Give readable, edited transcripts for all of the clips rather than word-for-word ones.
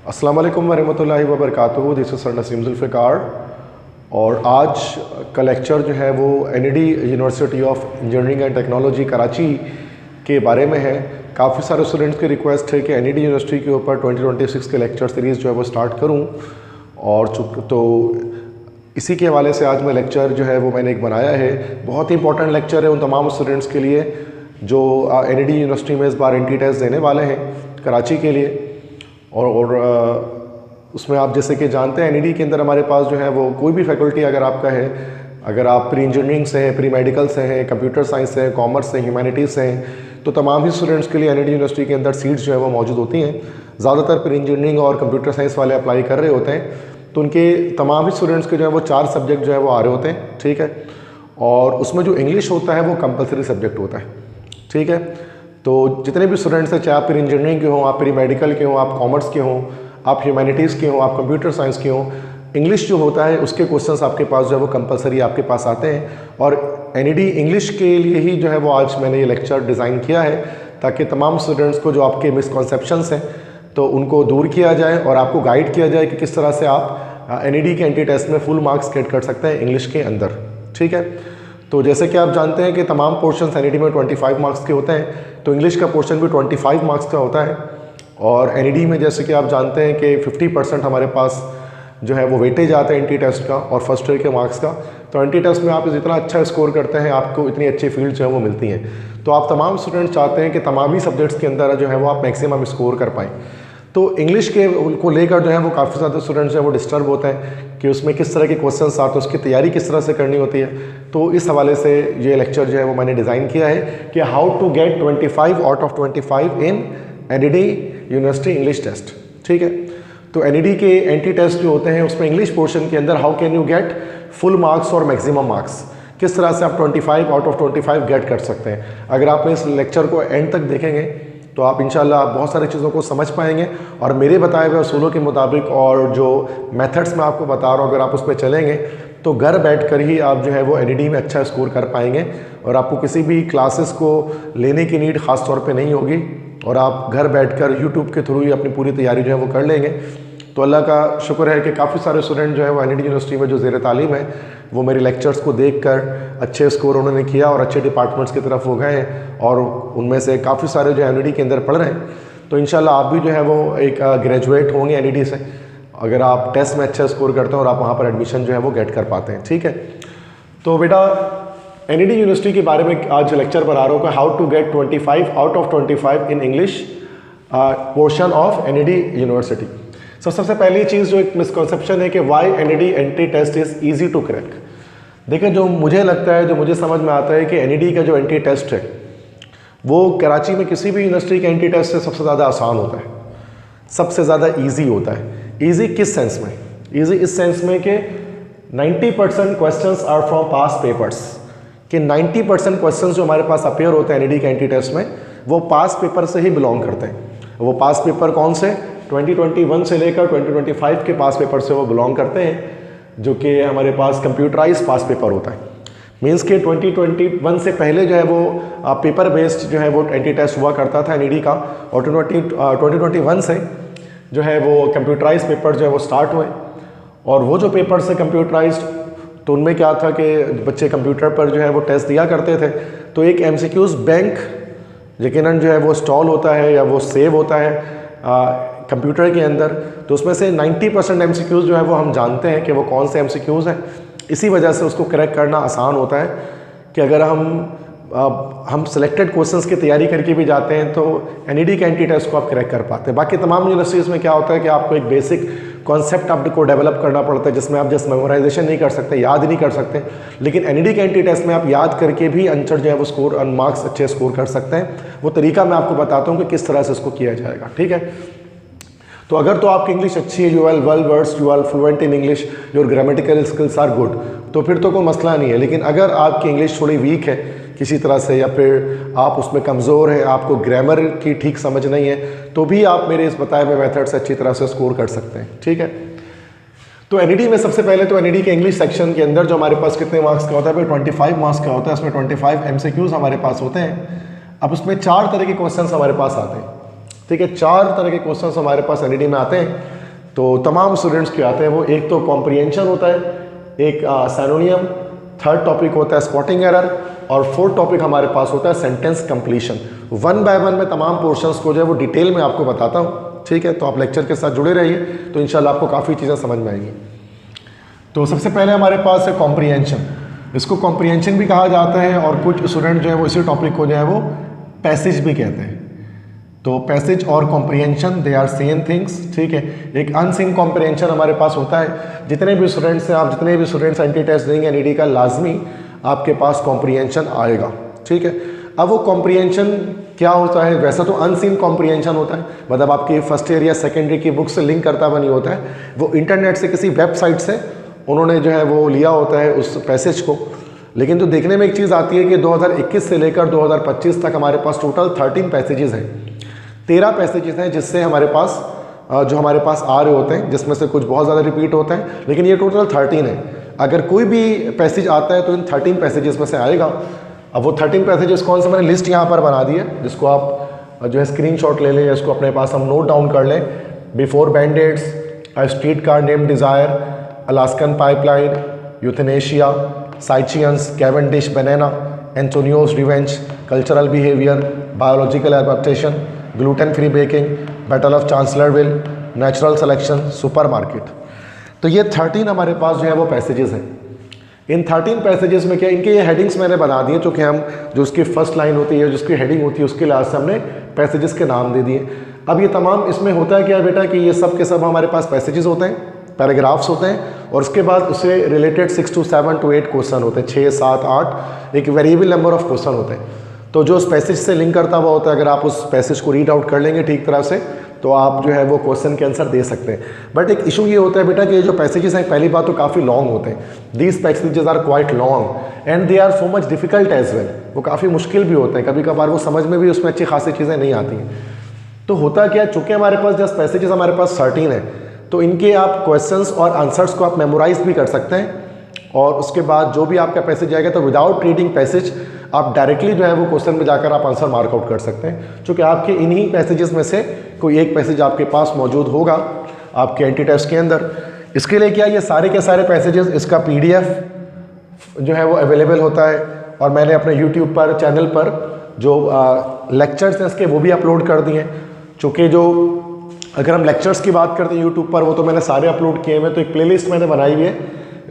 अस्सलाम वालेकुम वरहमतुल्लाहि वबरकातुहू। This is sir Naseem Zulfiqar और आज का लेक्चर जो है वो NED university of engineering and technology Karachi के बारे में है। काफ़ी सारे स्टूडेंट्स की रिक्वेस्ट है कि एनईडी यूनिवर्सिटी के ऊपर 2026 के लेक्चर सीरीज़ जो है वो स्टार्ट करूं और तो इसी के हवाले से आज मैं लेक्चर जो है वो मैंने एक बनाया है। बहुत ही इंपॉर्टेंट लेक्चर है उन तमाम स्टूडेंट्स के लिए जो एनईडी यूनिवर्सिटी में इस बार एंट्री टेस्ट देने वाले हैं कराची के लिए। और उसमें आप जैसे कि जानते हैं एनईडी के अंदर हमारे पास जो है वो कोई भी फैकल्टी अगर आपका है, अगर आप प्री इंजीनियरिंग से हैं, प्री मेडिकल से हैं, कंप्यूटर साइंस से हैं, कॉमर्स से, ह्यूमैनिटीज़ से हैं, तो तमाम ही स्टूडेंट्स के लिए एनईडी यूनिवर्सिटी के अंदर सीट्स जो है वो मौजूद होती हैं। ज़्यादातर प्री इंजीनियरिंग और कंप्यूटर साइंस वाले अप्लाई कर रहे होते हैं, तो उनके तमाम ही स्टूडेंट्स के जो है वो 4 सब्जेक्ट जो है वो आ रहे होते हैं, ठीक है। और उसमें जो इंग्लिश होता है वो कंपलसरी सब्जेक्ट होता है, ठीक है। तो जितने भी स्टूडेंट्स हैं, चाहे आप प्री इंजीनियरिंग के हों, आप प्री मेडिकल के हों, आप कॉमर्स के हों, आप ह्यूमैनिटीज़ के हों, आप कंप्यूटर साइंस के हों, इंग्लिश जो होता है उसके क्वेश्चंस आपके पास जो है वो कंपलसरी आपके पास आते हैं। और एनईडी इंग्लिश के लिए ही जो है वो आज मैंने ये लेक्चर डिज़ाइन किया है ताकि तमाम स्टूडेंट्स को जो आपके मिसकॉन्सेप्शंस हैं तो उनको दूर किया जाए और आपको गाइड किया जाए कि किस तरह से आप एनईडी के एंट्री टेस्ट में फुल मार्क्स गेट कर सकते हैं इंग्लिश के अंदर, ठीक है। तो जैसे कि आप जानते हैं कि तमाम पोर्शन एनईडी में 25 मार्क्स के होते हैं, तो इंग्लिश का पोर्शन भी 25 मार्क्स का होता है। और एनईडी में जैसे कि आप जानते हैं कि 50% हमारे पास जो है वो वेटेज आता है एंट्री टेस्ट का और फर्स्ट ईयर के मार्क्स का। तो एंट्री टेस्ट में आप जितना अच्छा स्कोर करते हैं आपको इतनी अच्छी फील्ड जो है वो मिलती हैं। तो आप तमाम स्टूडेंट्स चाहते हैं कि तमाम ही सब्जेक्ट्स के अंदर जो है वो आप मैक्सिमम स्कोर कर पाएँ। तो इंग्लिश के को लेकर जो है वो काफ़ी ज़्यादा स्टूडेंट्स जो है वो डिस्टर्ब होते हैं कि उसमें किस तरह के क्वेश्चंस आते हैं, उसकी तैयारी किस तरह से करनी होती है। तो इस हवाले से ये लेक्चर जो है वो मैंने डिज़ाइन किया है कि how to get 25 out of 25 in NED university English test, ठीक है। तो एनईडी के एंट्री टेस्ट जो होते हैं उसमें इंग्लिश पोर्शन के अंदर how can you get full marks और मैक्सिमम मार्क्स, किस तरह से आप 25 आउट ऑफ 25 गेट कर सकते हैं। अगर आप इस लेक्चर को एंड तक देखेंगे तो आप इंशाल्लाह बहुत सारी चीज़ों को समझ पाएंगे और मेरे बताए हुए असूलों के मुताबिक और जो मेथड्स मैं आपको बता रहा हूँ अगर आप उस पर चलेंगे तो घर बैठकर ही आप जो है वो एनईडी में अच्छा स्कोर कर पाएंगे और आपको किसी भी क्लासेस को लेने की नीड ख़ास तौर पे नहीं होगी और आप घर बैठकर यूट्यूब के थ्रू ही अपनी पूरी तैयारी जो है वो कर लेंगे। तो अल्लाह का शुक्र है कि काफ़ी सारे स्टूडेंट जो है वो एनईडी यूनिवर्सिटी में जो ज़ेर तालीम है वो मेरे लेक्चर्स को देखकर अच्छे स्कोर उन्होंने किया और अच्छे डिपार्टमेंट्स की तरफ वो गए और उनमें से काफ़ी सारे जो एनईडी के अंदर पढ़ रहे हैं। तो इंशाल्लाह आप भी जो है वो एक ग्रेजुएट होंगे एनईडी से अगर आप टेस्ट में अच्छा स्कोर करते हैं और आप वहाँ पर एडमिशन जो है वो गेट कर पाते हैं, ठीक है। तो बेटा एनईडी यूनिवर्सिटी के बारे में आज लेक्चर बना रहा हूँ how to get 25 out of 25 in English portion of NED university. सबसे पहली चीज़ जो एक मिसकॉन्सेप्शन है कि why NED entry test is easy to crack. देखिए जो मुझे लगता है, जो मुझे समझ में आता है कि एनईडी का जो एंट्री टेस्ट है वो कराची में किसी भी यूनिवर्सिटी के एंट्री टेस्ट से सबसे ज़्यादा आसान होता है, सबसे ज़्यादा ईजी होता है। ईजी किस सेंस में? ईजी इस सेंस में कि 90% questions are from past papers, कि 90% क्वेश्चंस जो हमारे पास अपेयर होते हैं एनईडी के एंट्री टेस्ट में वो पास्ट पेपर से ही बिलोंग करते हैं। वो पास्ट पेपर कौन से? 2021 से लेकर 2025 के पास पेपर से वो बिलोंग करते हैं, जो कि हमारे पास कंप्यूटराइज पास पेपर होता है। मींस के 2021 से पहले जो है वो पेपर बेस्ड जो है वो एंट्री टेस्ट हुआ करता था एनईडी का और 2021 से जो है वो कंप्यूटराइज पेपर जो है वो स्टार्ट हुए। और वो जो पेपर से कंप्यूटराइज तो उनमें क्या था कि बच्चे कंप्यूटर पर जो है वो टेस्ट दिया करते थे। तो एक एमसीक्यूज़ बैंक यकीनन जो है वो स्टॉल होता है या वो सेव होता है कंप्यूटर के अंदर, तो उसमें से 90% एमसीक्यूज़ जो है वो हम जानते हैं कि वो कौन से एमसीक्यूज़ हैं। इसी वजह से उसको क्रैक करना आसान होता है कि अगर हम सिलेक्टेड क्वेश्चंस की तैयारी करके भी जाते हैं तो एनईडी के एंट्री टेस्ट को आप क्रैक कर पाते हैं। बाकी तमाम यूनिवर्सिटीज़ में क्या होता है कि आपको एक बेसिक कॉन्सेप्ट आपको डेवलप करना पड़ता है जिसमें आप जस्ट मेमोराइजेशन नहीं कर सकते, याद नहीं कर सकते, लेकिन एनईडी के एंट्री टेस्ट में आप याद करके भी आंसर जो है वो स्कोर मार्क्स अच्छे स्कोर कर सकते हैं। वो तरीका मैं आपको बताता हूँ कि किस तरह से इसको किया जाएगा, ठीक है। तो अगर तो आपकी इंग्लिश अच्छी है, you are well versed, you are fluent in English, your grammatical skills are good, तो फिर तो कोई मसला नहीं है। लेकिन अगर आपकी इंग्लिश थोड़ी वीक है किसी तरह से या फिर आप उसमें कमज़ोर हैं, आपको ग्रामर की ठीक समझ नहीं है, तो भी आप मेरे इस बताए हुए मेथड से अच्छी तरह से स्कोर कर सकते हैं, ठीक है। तो एनईडी में सबसे पहले तो एनईडी के इंग्लिश सेक्शन के अंदर जो हमारे पास कितने मार्क्स का होता है? 25 मार्क्स का होता है। उसमें 25 एमसीक्यूज़ हमारे पास होते हैं। अब उसमें 4 तरह के क्वेश्चन हमारे पास आते हैं, ठीक है। 4 तरह के क्वेश्चंस हमारे पास एनईडी में आते हैं। तो तमाम स्टूडेंट्स के आते हैं वो, एक तो कॉम्प्रिहेंशन होता है, एक सिनोनिम, थर्ड टॉपिक होता है स्पॉटिंग एरर, और फोर्थ टॉपिक हमारे पास होता है sentence completion. One by one मैं तमाम पोर्शंस को जो है वो डिटेल में आपको बताता हूँ, ठीक है। तो आप लेक्चर के साथ जुड़े रहिए, तो इंशाल्लाह आपको काफ़ी चीज़ें समझ में आएंगी। तो सबसे पहले हमारे पास है कॉम्प्रिहेंशन। इसको कॉम्प्रिहेंशन भी कहा जाता है, और कुछ स्टूडेंट जो है वो इसी टॉपिक को जो है वो पैसेज भी कहते हैं। तो पैसेज और comprehension they are same things, ठीक है। एक अनसीन कॉम्प्रिहेंशन हमारे पास होता है। जितने भी स्टूडेंट्स हैं, आप जितने भी स्टूडेंट्स एंटी टेस्ट देंगे एनईडी का, लाजमी आपके पास कॉम्प्रिहेंशन आएगा, ठीक है। अब वो कॉम्प्रिहेंशन क्या होता है? वैसा तो अनसीन कॉम्प्रिहेंशन होता है, मतलब आपकी फर्स्ट ईयर या सेकेंडरी की बुक से लिंक करता हुआ नहीं होता है, वो इंटरनेट से किसी वेबसाइट से उन्होंने जो है वो लिया होता है उस पैसेज को। लेकिन तो देखने में एक चीज़ आती है कि 2021 से लेकर 2025 तक हमारे पास टोटल 13 पैसेजेस हैं, 13 पैसेजेस हैं जिससे हमारे पास जो हमारे पास आ रहे होते हैं, जिसमें से कुछ बहुत ज़्यादा रिपीट होते हैं, लेकिन ये टोटल 13 है। अगर कोई भी पैसेज आता है तो इन 13 पैसेजेस में से आएगा। अब वो 13 पैसेजेस कौन से, मैंने लिस्ट यहाँ पर बना दी है, जिसको आप जो है स्क्रीनशॉट ले लें या इसको अपने पास हम नोट डाउन कर लें। Before bandits, a streetcar named desire, Alaskan pipeline, euthanasia, sciences, Cavendish banana, Antonio's revenge, cultural behaviour, biological adaptation, gluten free baking, battle of Chancellorsville, natural selection, supermarket. तो ये 13 हमारे पास जो है वो पैसेजेस हैं। इन 13 passages में क्या, इनके ये हेडिंग्स मैंने बना दिए, चूँकि हम जो उसकी फर्स्ट लाइन होती है, जिसकी हेडिंग होती है, उसके लिहाज से हमने पैसेजेस के नाम दे दिए। अब ये तमाम, इसमें होता है क्या बेटा कि ये सब के सब हमारे पास पैसेजेस होते हैं, पैराग्राफ्स होते हैं, और उसके बाद उससे रिलेटेड 6 to 7 to 8 क्वेश्चन होते हैं, 6, 7, 8 एक वेरिएबल नंबर ऑफ क्वेश्चन होते हैं। तो जो उस पैसेज से लिंक करता हुआ होता है, अगर आप उस पैसेज को रीड आउट कर लेंगे ठीक तरह से, तो आप जो है वो क्वेश्चन के आंसर दे सकते हैं। बट एक इशू ये होता है बेटा कि ये जो पैसेजेस हैं, पहली बात तो काफ़ी लॉन्ग होते हैं। These passages are quite long and they are so much difficult as well. वो काफ़ी मुश्किल भी होते हैं, कभी कभार वो समझ में भी उसमें अच्छी खासी चीज़ें नहीं आती हैं। तो होता क्या है, चूँकि हमारे पास जस्ट पैसेजेस हमारे पास 13 है, तो इनके आप क्वेश्चंस और आंसर्स को आप मेमोराइज भी कर सकते हैं, और उसके बाद जो भी आपका पैसेज आएगा तो विदाउट रीडिंग पैसेज आप डायरेक्टली जो है वो क्वेश्चन में जाकर आप आंसर मार्कआउट कर सकते हैं। चूँकि आपके इन्हीं पैसेजेस में से कोई एक पैसेज आपके पास मौजूद होगा आपके एंटी टेस्ट के अंदर। इसके लिए क्या, ये सारे के सारे पैसेजेस, इसका PDF जो है वो अवेलेबल होता है, और मैंने अपने YouTube पर चैनल पर जो लेक्चर्स हैं इसके वो भी अपलोड कर दिए हैं। चूँकि जो अगर हम लेक्चर्स की बात करते हैं यूट्यूब पर, वो तो मैंने सारे अपलोड किए हैं। तो एक प्लेलिस्ट मैंने बनाई हुई है,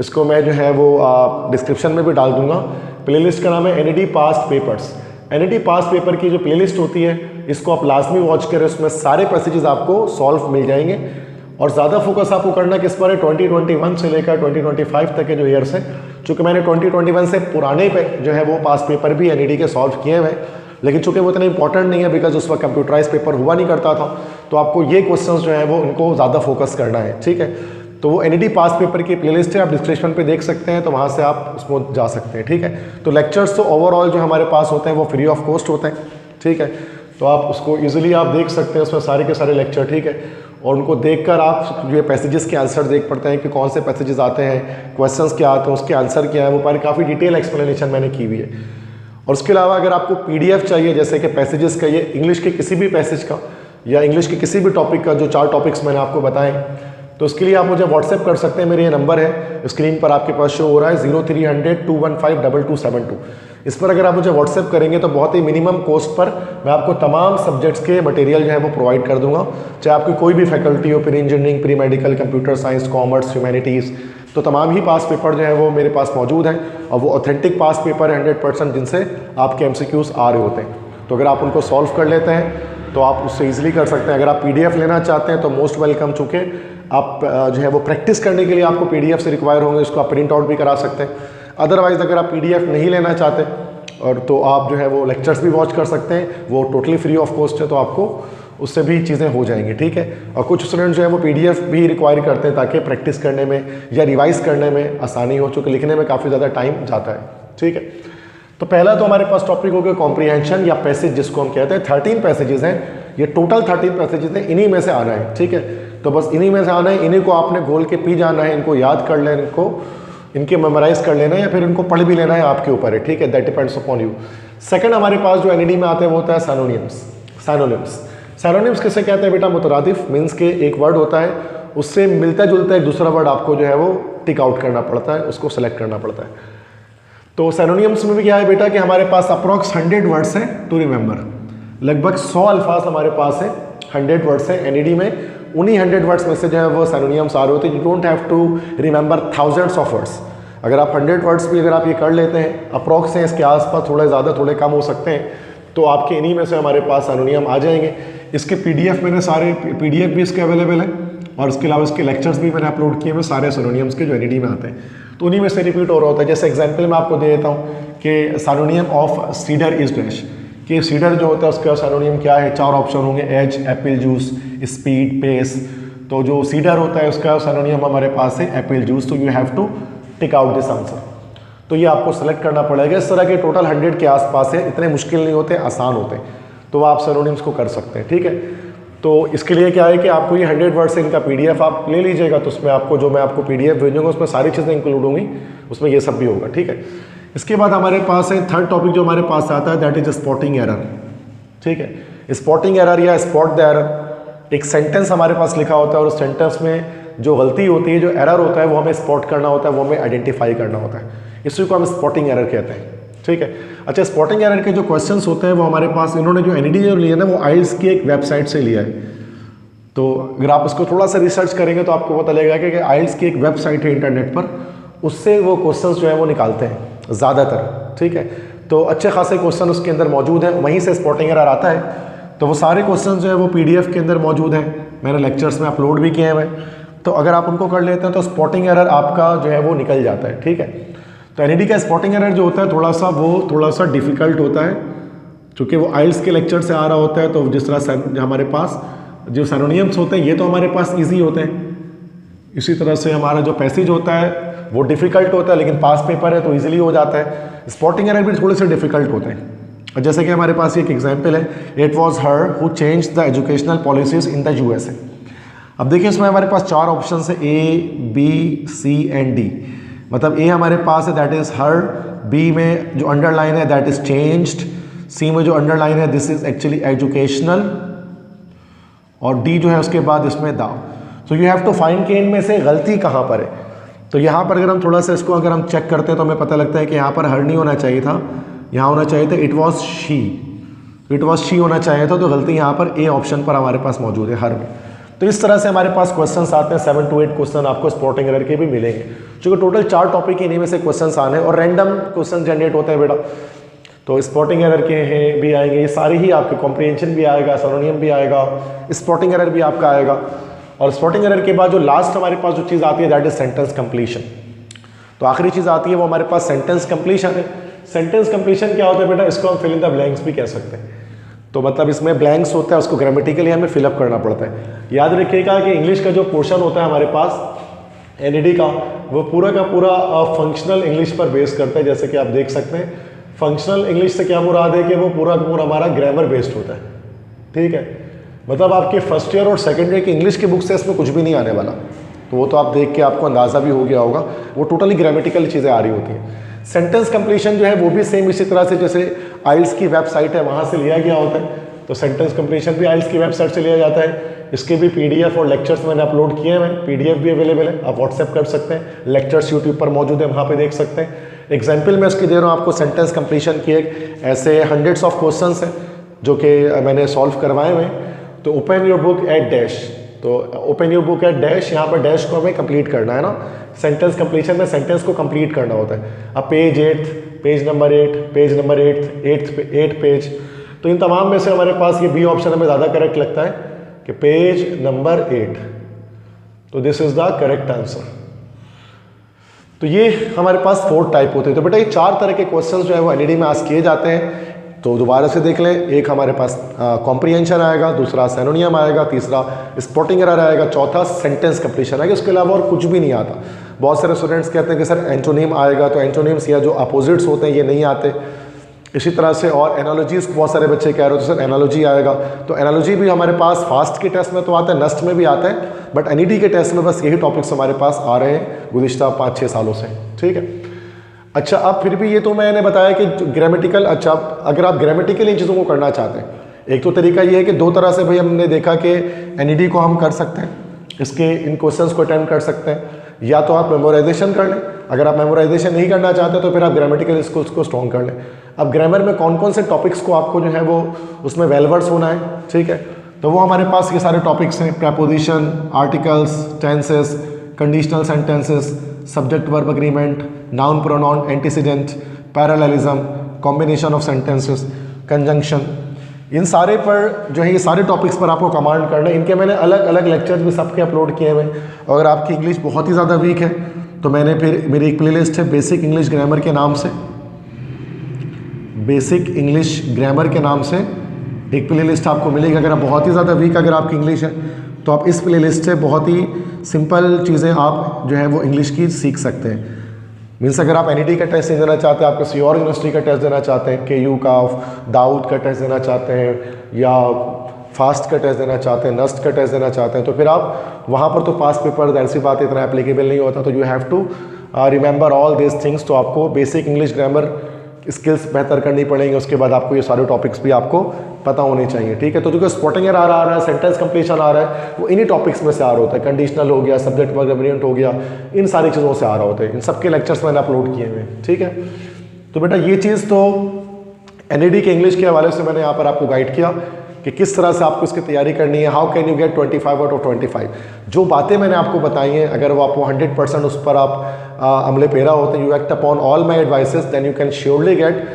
इसको मैं जो है वो डिस्क्रिप्शन में भी डाल दूंगा। प्लेलिस्ट का नाम है NED past papers. NED past paper की जो प्लेलिस्ट होती है, इसको आप लाजमी वॉच करें, उसमें सारे पैसेजेस आपको सॉल्व मिल जाएंगे। और ज़्यादा फोकस आपको करना किस पर है, 2021 से लेकर 2025 तक के जो ईयर्स है। चूँकि मैंने 2021 से पुराने पे जो है वो पास्ट पेपर भी एनईडी के सॉल्व किए हुए हैं, लेकिन चूँकि वो इतना इंपॉर्टेंट नहीं है, बिकॉज उस वक्त कंप्यूटराइज पेपर हुआ नहीं करता था, तो आपको ये क्वेश्चंस जो है वो उनको ज़्यादा फोकस करना है, ठीक है। तो वो एनईडी पास पेपर की प्लेलिस्ट है, आप डिस्क्रिप्शन पे देख सकते हैं, तो वहाँ से आप उसमें जा सकते हैं, ठीक है। तो लेक्चर्स तो ओवरऑल जो हमारे पास होते हैं वो फ्री ऑफ कॉस्ट होते हैं, ठीक है। तो आप उसको ईजिली आप देख सकते हैं, उसमें सारे के सारे लेक्चर, ठीक है। और उनको देखकर आप जो पैसेजेस के आंसर देख पड़ते हैं कि कौन से पैसेजेस आते हैं, क्वेश्चंस क्या आते हैं, उसके आंसर क्या है, वो पर काफ़ी डिटेल एक्सप्लेनेशन मैंने की हुई है। और उसके अलावा अगर आपको PDF चाहिए, जैसे कि पैसेजेस का, ये इंग्लिश के किसी भी पैसेज का या इंग्लिश के किसी भी टॉपिक का, जो 4 टॉपिक्स मैंने आपको बताएं, तो उसके लिए आप मुझे व्हाट्सएप कर सकते हैं। मेरे ये नंबर है, स्क्रीन पर आपके पास शो हो रहा है, 0300 215 2272। इस पर अगर आप मुझे व्हाट्सएप करेंगे तो बहुत ही मिनिमम कॉस्ट पर मैं आपको तमाम सब्जेक्ट्स के मटेरियल जो है वो प्रोवाइड कर दूंगा। चाहे आपकी कोई भी फैकल्टी हो, pre engineering, pre medical, computer science, commerce, humanities, तो तमाम ही पास पेपर जो है वो मेरे पास मौजूद हैं, और वो ऑथेंटिक पास पेपर है 100%, जिनसे आपके MCQs आ रहे होते हैं। तो अगर आप उनको सॉल्व कर लेते हैं तो आप उससे ईजिली कर सकते हैं। अगर आप PDF लेना चाहते हैं तो मोस्ट वेलकम, चूँकि आप जो है वो प्रैक्टिस करने के लिए आपको PDF से रिक्वायर होंगे, इसको आप प्रिंट आउट भी करा सकते हैं। अदरवाइज़ अगर आप PDF नहीं लेना चाहते और तो आप जो है वो लेक्चर्स भी वॉच कर सकते हैं, वो टोटली फ्री ऑफ कॉस्ट है, तो आपको उससे भी चीज़ें हो जाएंगी, ठीक है। और कुछ स्टूडेंट जो है वो PDF भी रिक्वायर करते हैं ताकि प्रैक्टिस करने में या रिवाइज करने में आसानी हो, चूँकि लिखने में काफ़ी ज़्यादा टाइम जाता है, ठीक है। तो पहला तो हमारे पास टॉपिक हो गया कॉम्प्रीहेंशन या पैसेज, जिसको हम कहते हैं। 13 पैसेजेस हैं, ये टोटल 13 पैसेजेस हैं, इन्हीं में से आना है, ठीक है। तो बस इन्हीं में से आना है, इन्हीं को आपने घोल के पी जाना है, इनको याद कर लेना, इनके मेमोराइज कर लेना है, या फिर इनको पढ़ भी लेना है, आपके ऊपर है, ठीक है। That depends upon you. Second हमारे पास जो एनईडी में आता है वो होता है सैनोनिम्स। सैनोनिम्स किसे कहते हैं बेटा? मुतरादिफ, मीन्स के एक वर्ड होता है, उससे मिलता जुलता एक दूसरा वर्ड आपको जो है वो टिक आउट करना पड़ता है, उसको सेलेक्ट करना पड़ता है। तो सिनोनिम्स में भी क्या है बेटा कि हमारे पास अप्रॉक्स 100 वर्ड्स हैं टू रिमेंबर, लगभग 100 अल्फाज हमारे पास है, 100 वर्ड्स हैं एनईडी में। उन्हीं 100 वर्ड्स में से जो है वो सिनोनिम्स आ रहे होते हैं। You don't have to remember thousands of words. अगर आप 100 वर्ड्स भी अगर आप ये कर लेते हैं, अप्रॉक्स हैं, इसके आसपास थोड़े ज़्यादा थोड़े कम हो सकते हैं, तो आपके इन्हीं में से हमारे पास सिनोनिम आ जाएंगे। इसके पीडीएफ मैंने सारे पीडीएफ भी इसके अवेलेबल हैं, और इसके अलावा इसके लेक्चर्स भी मैंने अपलोड किए हुए सारे सिनोनिम्स के जो एनईडी में आते हैं, तो उन्हीं में से रिपीट हो रहा होता है। जैसे एग्जांपल मैं आपको दे देता हूँ कि synonym of cedar is dash, कि सीडर जो होता है उसका सिनोनिम क्या है, 4 ऑप्शन होंगे, age, apple juice, speed, pace. तो जो सीडर होता है उसका सिनोनिम हमारे पास है एप्पल जूस, तो you have to tick out this answer. तो ये आपको सेलेक्ट करना पड़ेगा। इस तरह के टोटल 100 के आसपास है, इतने मुश्किल नहीं होते, आसान होते हैं, तो आप सिनोनिम्स को कर सकते हैं। ठीक है, तो इसके लिए क्या है कि आपको ये 100 वर्ड से इनका पीडीएफ आप ले लीजिएगा, तो उसमें आपको जो मैं आपको पीडीएफ भेजूंगा उसमें सारी चीज़ें इंक्लूड होंगी, उसमें ये सब भी होगा। ठीक है, इसके बाद हमारे पास है थर्ड टॉपिक जो हमारे पास आता है, दैट इज स्पॉटिंग एरर। ठीक है, स्पॉटिंग एरर या स्पॉट द एरर, एक सेंटेंस हमारे पास लिखा होता है और उस सेंटेंस में जो गलती होती है, जो एरर होता है, वो हमें स्पॉट करना होता है, वो हमें आइडेंटिफाई करना होता है, इसी को हम स्पॉटिंग एरर कहते हैं। ठीक है, अच्छा, स्पॉटिंग एरर के जो क्वेश्चंस होते हैं वो हमारे पास, इन्होंने जो एनईडी जो लिया ना वो आइल्स की एक वेबसाइट से लिया है। तो अगर आप उसको थोड़ा सा रिसर्च करेंगे तो आपको पता लगेगा कि आइल्स की एक वेबसाइट है इंटरनेट पर, उससे वो क्वेश्चंस जो है वो निकालते हैं ज़्यादातर। ठीक है, तो अच्छे खासे क्वेश्चन उसके अंदर मौजूद हैं, वहीं से स्पॉटिंग एरर आता है। तो वो सारे क्वेश्चन जो है वो पीडीएफ के अंदर मौजूद हैं, मैंने लेक्चर्स में अपलोड भी किए हैं। तो अगर आप उनको कर लेते हैं तो स्पॉटिंग एरर आपका जो है वो निकल जाता है। ठीक है, तो एनईडी का स्पॉटिंग एरर जो होता है थोड़ा सा डिफ़िकल्ट होता है, क्योंकि वो आइल्स के लेक्चर से आ रहा होता है। तो जिस तरह से हमारे पास जो सिनोनिम्स होते हैं ये तो हमारे पास इजी होते हैं, इसी तरह से हमारा जो पैसेज होता है वो डिफ़िकल्ट होता है, लेकिन पास पेपर है तो ईजिली हो जाता है। स्पॉटिंग एरर भी थोड़े से डिफ़िकल्ट होते हैं। जैसे कि हमारे पास एक एग्जाम्पल है, it was her who change the educational policies in the USA. अब देखिए इसमें हमारे पास 4 ऑप्शन है, ए, बी, सी एंड डी। मतलब ए हमारे पास है दैट इज़ हर, बी में जो अंडरलाइन है दैट इज़ चेंज्ड, सी में जो अंडरलाइन है दिस इज़ एक्चुअली एजुकेशनल, और डी जो है उसके बाद इसमें द। तो यू हैव टू फाइंड कि इनमें से गलती कहाँ पर है। तो यहाँ पर अगर हम थोड़ा सा इसको अगर हम चेक करते हैं तो हमें पता लगता है कि यहाँ पर हर नहीं होना चाहिए था, यहाँ होना चाहिए था it was she, it was she होना चाहिए था। तो गलती यहाँ पर ए ऑप्शन पर हमारे पास मौजूद है, हर में। तो इस तरह से हमारे पास क्वेश्चन आते हैं, 7 to 8 क्वेश्चन आपको स्पॉटिंग एरर के भी मिलेंगे, क्योंकि टोटल 4 टॉपिक इन्हीं में से क्वेश्चन आने हैं और रैंडम क्वेश्चन जनरेट होते हैं बेटा। तो स्पॉटिंग एरर के हैं भी आएंगे, ये सारे ही आपके कॉम्प्रिहेंशन भी आएगा, सिनोनिम भी आएगा, स्पॉटिंग एरर भी आपका आएगा। और स्पॉटिंग एरर के बाद जो लास्ट हमारे पास जो चीज़ आती है दैट इज सेंटेंस कंप्लीशन। तो आखिरी चीज़ आती है वो हमारे पास सेंटेंस कंप्लीशन है। सेंटेंस कंप्लीशन क्या होता है बेटा, इसको हम फिल इन द ब्लैंक्स भी कह सकते हैं। तो मतलब इसमें ब्लैंक्स होता है, उसको ग्रामेटिकली हमें फिलअप करना पड़ता है। याद रखिएगा कि इंग्लिश का जो पोर्शन होता है हमारे पास एनईडी का, वो पूरा का पूरा फंक्शनल इंग्लिश पर बेस करता है। जैसे कि आप देख सकते हैं, फंक्शनल इंग्लिश से क्या मुराद है कि वो पूरा का पूरा हमारा ग्रामर बेस्ड होता है। ठीक है, मतलब आपके फर्स्ट ईयर और सेकेंड ईयर की इंग्लिश की बुक से इसमें कुछ भी नहीं आने वाला। तो वो तो आप देख के आपको अंदाज़ा भी हो गया होगा, वो टोटली ग्रामेटिकल चीज़ें आ रही होती हैं। सेंटेंस कंप्लीशन जो है वो भी सेम इसी तरह से जैसे आइल्स की वेबसाइट है वहाँ से लिया गया होता है। तो सेंटेंस कंप्लीशन भी आइल्स की वेबसाइट से लिया जाता है। इसके भी पीडीएफ और लेक्चर्स मैंने अपलोड किए हैं, पीडीएफ भी अवेलेबल है, आप व्हाट्सएप कर सकते हैं। लेक्चर्स यूट्यूब पर मौजूद है, वहाँ पे देख सकते हैं। एग्जाम्पल मैं उसकी दे रहा हूँ आपको, सेंटेंस कंप्लीशन की एक ऐसे हंड्रेड्स ऑफ क्वेश्चन हैं जो कि मैंने सॉल्व करवाए हुए हैं। तो open your book at dash, तो open your book at dash, यहाँ पर डैश को हमें कंप्लीट करना है ना। सेंटेंस कंप्लीशन में सेंटेंस को कंप्लीट करना होता है। अब page 8, page number 8, page number 8 page. तो इन तमाम में से हमारे पास ये बी ऑप्शन हमें ज़्यादा करेक्ट लगता है कि पेज नंबर 8। तो this is the correct answer. तो ये हमारे पास 4 टाइप होते हैं। तो बेटा ये 4 तरह के क्वेश्चंस जो है वो एनईडी में आस्क किए जाते हैं। तो दोबारा से देख लें, एक हमारे पास कॉम्प्रिहेंशन आएगा, दूसरा सिनोनिम आएगा, तीसरा स्पॉटिंग एरर आएगा, चौथा सेंटेंस कंप्लीशन आएगा। उसके अलावा और कुछ भी नहीं आता। बहुत सारे स्टूडेंट्स कहते हैं कि सर एंटोनिम आएगा, तो एंटोनिम्स या जो अपोजिट्स होते हैं ये नहीं आते। इसी तरह से और एनालॉजीज, बहुत सारे बच्चे कह रहे हो तो सर एनालॉजी आएगा। तो एनालॉजी भी हमारे पास फास्ट के टेस्ट में तो आता है, नस्ट में भी आता है, बट एनईडी के टेस्ट में बस यही टॉपिक्स हमारे पास आ रहे हैं गुज़िश्ता 5-6 सालों से। ठीक है, अच्छा अब फिर भी ये तो मैंने बताया कि ग्रामेटिकल, अच्छा अगर आप ग्रामेटिकल इन चीज़ों को करना चाहते हैं, एक तो तरीका ये है कि 2 तरह से भाई हमने देखा कि एनईडी को हम कर सकते हैं। इसके इन क्वेश्चंस को अटेम्प्ट कर सकते हैं। या तो आप मेमोराइजेशन कर लें, अगर आप मेमोराइजेशन नहीं करना चाहते तो फिर आप ग्रामेटिकल स्किल्स को स्ट्रॉन्ग कर लें। अब ग्रामर में कौन कौन से टॉपिक्स को आपको जो है वो उसमें वेल वर्स होना है, ठीक है, तो वो हमारे पास ये सारे टॉपिक्स हैं। Preposition, articles, tenses, conditional sentences, subject verb agreement, noun pronoun, antecedent, parallelism, combination of sentences, conjunction, इन सारे पर जो है ये सारे टॉपिक्स पर आपको कमांड करना है। इनके मैंने अलग अलग लेक्चर्स भी सबके अपलोड किए हुए हैं। अगर आपकी इंग्लिश बहुत ही ज़्यादा वीक है तो मैंने फिर मेरी एक प्लेलिस्ट है बेसिक इंग्लिश ग्रामर के नाम से, बेसिक इंग्लिश ग्रामर के नाम से एक प्लेलिस्ट आपको मिलेगी। अगर आप बहुत ही ज़्यादा वीक अगर आपकी इंग्लिश है तो आप इस प्लेलिस्ट से बहुत ही सिंपल चीज़ें आप जो है वो इंग्लिश की सीख सकते हैं। मीन्स अगर आप NET का टेस्ट नहीं देना चाहते, आप किसी और यूनिवर्सिटी का टेस्ट देना चाहते हैं, KU का, दाऊद का टेस्ट देना चाहते हैं, या फास्ट का टेस्ट देना चाहते हैं, नस्ट का टेस्ट देना चाहते हैं, तो फिर आप वहाँ पर तो पास पेपर ऐसी बात इतना एप्लीकेबल नहीं होता। तो you have to remember all this things. तो आपको बेसिक इंग्लिश ग्रामर स्किल्स बेहतर करनी पड़ेंगी। उसके बाद आपको ये सारे टॉपिक्स भी आपको पता होने चाहिए, ठीक है। तो जो स्पॉटिंग एरर आ रहा है, सेंटेंस कंप्लीशन आ रहा है, वो इन्हीं टॉपिक्स में से आ रहा होता है। कंडीशनल हो गया, सब्जेक्ट वर्ब एग्रीमेंट हो गया, इन सारी चीज़ों से आ रहा होता है। इन सबके लेक्चर्स मैंने अपलोड किए हुए हैं, ठीक है। तो बेटा ये चीज़ तो NET के इंग्लिश के हवाले से मैंने यहाँ पर आपको गाइड किया कि किस तरह से आपको इसकी तैयारी करनी है। How can you get 25 out of 25। जो बातें मैंने आपको बताई हैं, अगर वो आपको 100% उस पर आप अमले पेरा होते हैं, you act upon all my advices, then you can surely get.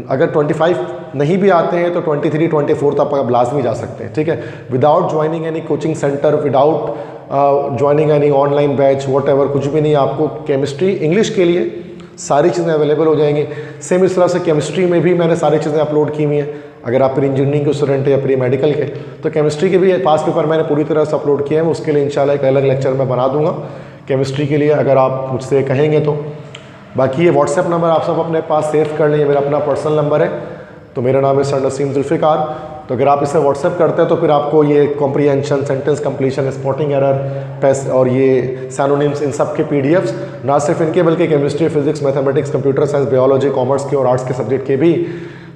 अगर 25 नहीं भी आते हैं तो 23, 24 तक आप लाजमी जा सकते हैं, ठीक है, without joining any coaching centre, without joining any online batch, what ever, कुछ भी नहीं। आपको केमिस्ट्री इंग्लिश के लिए सारी चीज़ें अवेलेबल हो जाएंगी। सेम इस तरह से केमिस्ट्री में भी मैंने सारी चीज़ें अपलोड की हुई हैं। अगर आप प्री इंजीनियरिंग के स्टूडेंट हैं या प्री मेडिकल के, तो केमिस्ट्री के भी पास पेपर मैंने पूरी तरह से अपलोड किए हैं। उसके लिए इंशाल्लाह एक अलग लेक्चर मैं बना दूंगा केमिस्ट्री के लिए, अगर आप मुझसे कहेंगे तो। बाकी ये व्हाट्सएप नंबर आप सब अपने पास सेव कर लें, मेरा अपना पर्सनल नंबर है। तो मेरा नाम है सर नसीम जुल्फ़िकार। तो अगर आप इसे व्हाट्सएप करते हैं तो फिर आपको ये comprehension, sentence completion, spotting error और ये सैनोनिम्स, इन सब के PDFs, ना सिर्फ इनके बल्कि chemistry, physics, mathematics, computer science, biology, commerce के और आर्ट्स के सब्जेक्ट के भी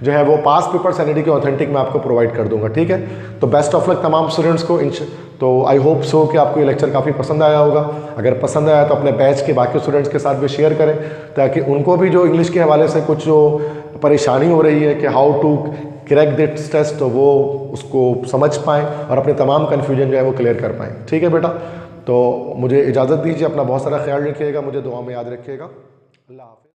जो है वो पास पेपर NET के ऑथेंटिक मैं आपको प्रोवाइड कर दूंगा, ठीक है। तो बेस्ट ऑफ लक तमाम स्टूडेंट्स को। तो आई होप सो कि आपको ये लेक्चर काफ़ी पसंद आया होगा। अगर पसंद आया तो अपने बैच के बाकी स्टूडेंट्स के साथ भी शेयर करें, ताकि उनको भी जो इंग्लिश के हवाले से कुछ जो परेशानी हो रही है कि how to crack this test, तो वो उसको समझ पाएँ और अपने तमाम कन्फ्यूजन जो है वो क्लियर कर पाएँ, ठीक है बेटा। तो मुझे इजाज़त दीजिए, अपना बहुत सारा ख्याल रखिएगा, मुझे दुआ में याद रखिएगा। अल्लाह हाफ़िज़।